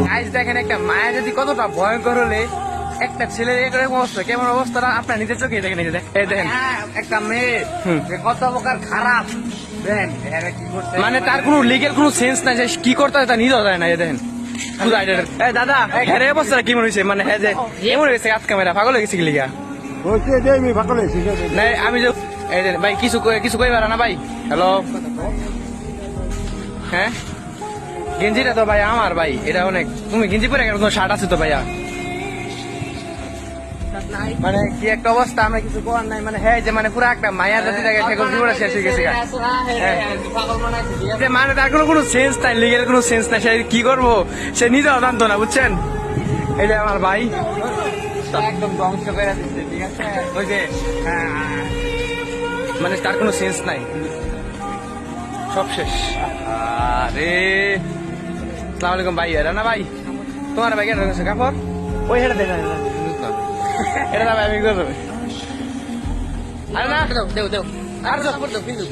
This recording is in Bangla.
গাইস দেখেন একটা মায়া যদি কতটা ভয়ঙ্কর হলে একটা ছেলের এরকম অবস্থা, কেমন অবস্থাটা আপনার নিজের চোখে দেখেন। এই যে দেখেন একটা মেয়ে যে কত প্রকার খারাপ দেখেন এরা কি করছে, মানে তার কোনো লিগেল কোনো সেন্স নাই, যে কি করতে হয় তা নিজেও যায় না। এই দেখেন দাদা হ্যাঁ অবস্থা কি মনে হয়েছে, মানে হ্যাঁ যে এমন হয়েছে আজকে মেয়েরা পাগল হয়ে গেছে কি লিগা নাই আমি যে এই যে ভাই কিছু কইবার না ভাই। হ্যালো হ্যাঁ গেঞ্জিটা তো ভাই আমার ভাই, এটা অনেক তুমি গেঞ্জি পরে কেন, তোমার শার্ট আছে তো ভাইয়া। মানে কি একটা অবস্থা, আমরা কিছু করার নাই। মানে হ্যাঁ যে মানে পুরো একটা মায়া জাতি জায়গায় জীবনটা শেষ হয়ে গেছে। যে মানে তার কোনো সেন্স নাই, লিগেল কোনো সেন্স নাই, সে কি করবো সে নিজেও জানতো না, বুঝছেন। এই যে আমার ভাই একদম ধ্বংস করে দিচ্ছে, ঠিক আছে। ওই যে মানে তার কোনো সেন্স নাই, সব শেষ। আরে আসসালামু আলাইকুম ভাই, এরা না ভাই তোমার ভাই কেন রেখেছে কাপড় ওই হেঁটে দেয় না, এটা না ভাই আমি করবো। আরে না দেও আর কিন্তু